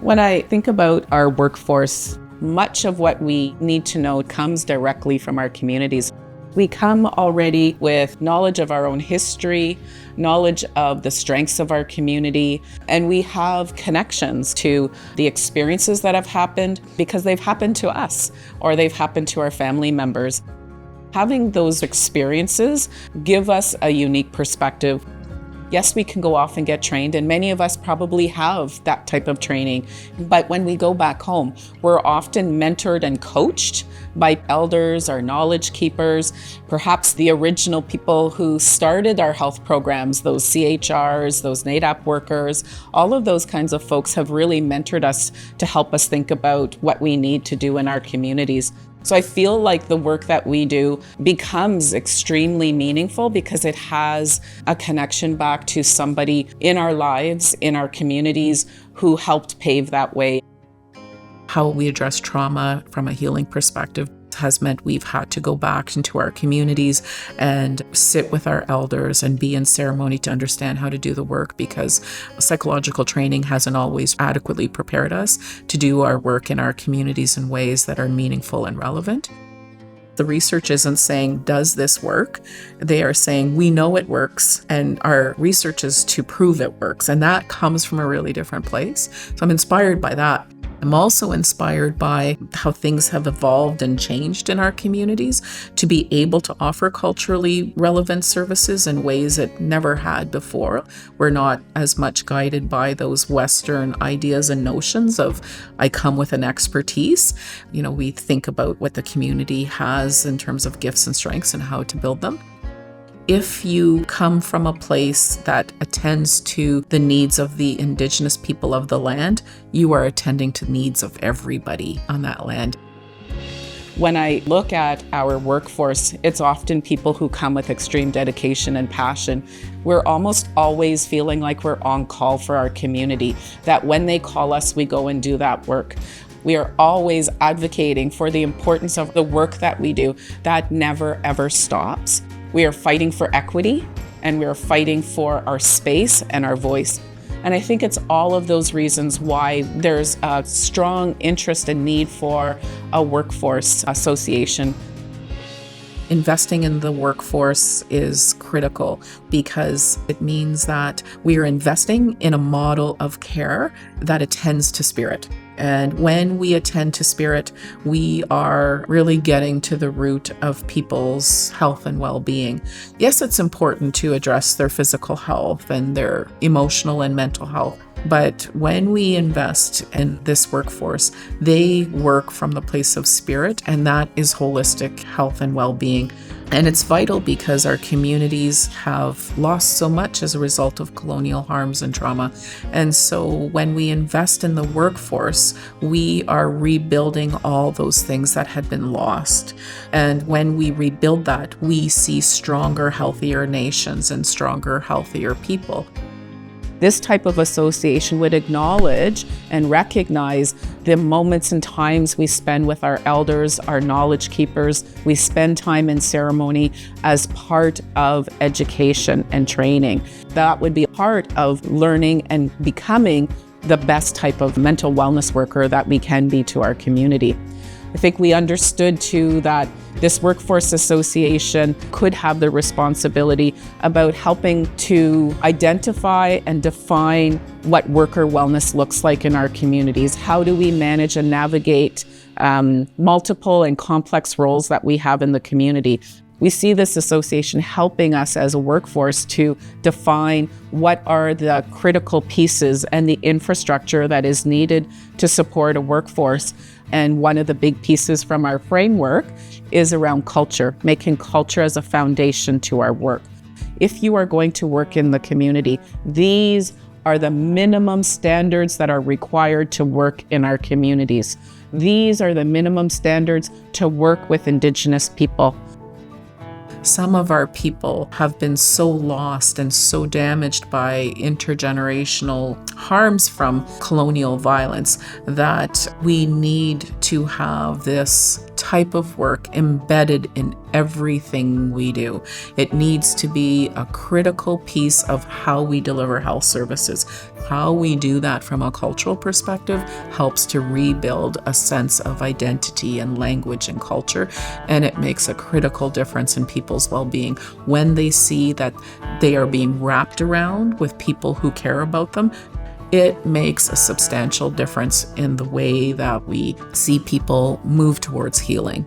When I think about our workforce, much of what we need to know comes directly from our communities. We come already with knowledge of our own history, knowledge of the strengths of our community, and we have connections to the experiences that have happened because they've happened to us or they've happened to our family members. Having those experiences give us a unique perspective. Yes, we can go off and get trained, and many of us probably have that type of training. But when we go back home, we're often mentored and coached by elders or knowledge keepers, perhaps the original people who started our health programs, those CHRs, those NADAP workers. All of those kinds of folks have really mentored us to help us think about what we need to do in our communities. So I feel like the work that we do becomes extremely meaningful because it has a connection back to somebody in our lives, in our communities, who helped pave that way. How we address trauma from a healing perspective has meant we've had to go back into our communities and sit with our elders and be in ceremony to understand how to do the work, because psychological training hasn't always adequately prepared us to do our work in our communities in ways that are meaningful and relevant. The research isn't saying, does this work? They are saying, we know it works, and our research is to prove it works. And that comes from a really different place. So I'm inspired by that. I'm also inspired by how things have evolved and changed in our communities to be able to offer culturally relevant services in ways it never had before. We're not as much guided by those Western ideas and notions of, I come with an expertise. We think about what the community has in terms of gifts and strengths and how to build them. If you come from a place that attends to the needs of the Indigenous people of the land, you are attending to the needs of everybody on that land. When I look at our workforce, it's often people who come with extreme dedication and passion. We're almost always feeling like we're on call for our community, that when they call us, we go and do that work. We are always advocating for the importance of the work that we do. That never, ever stops. We are fighting for equity, and we are fighting for our space and our voice. And I think it's all of those reasons why there's a strong interest and need for a workforce association. Investing in the workforce is critical because it means that we are investing in a model of care that attends to spirit. And when we attend to spirit, we are really getting to the root of people's health and well-being. Yes, it's important to address their physical health and their emotional and mental health. But when we invest in this workforce, they work from the place of spirit, and that is holistic health and well-being. And it's vital because our communities have lost so much as a result of colonial harms and trauma. And so when we invest in the workforce, we are rebuilding all those things that had been lost. And when we rebuild that, we see stronger, healthier nations and stronger, healthier people. This type of association would acknowledge and recognize the moments and times we spend with our elders, our knowledge keepers. We spend time in ceremony as part of education and training. That would be part of learning and becoming the best type of mental wellness worker that we can be to our community. I think we understood too that this workforce association could have the responsibility about helping to identify and define what worker wellness looks like in our communities. How do we manage and navigate multiple and complex roles that we have in the community? We see this association helping us as a workforce to define what are the critical pieces and the infrastructure that is needed to support a workforce. And one of the big pieces from our framework is around culture, making culture as a foundation to our work. If you are going to work in the community, these are the minimum standards that are required to work in our communities. These are the minimum standards to work with Indigenous people. Some of our people have been so lost and so damaged by intergenerational harms from colonial violence that we need to have this type of work embedded in everything we do. It needs to be a critical piece of how we deliver health services. How we do that from a cultural perspective helps to rebuild a sense of identity and language and culture, and it makes a critical difference in people's well-being when they see that they are being wrapped around with people who care about them. It makes a substantial difference in the way that we see people move towards healing.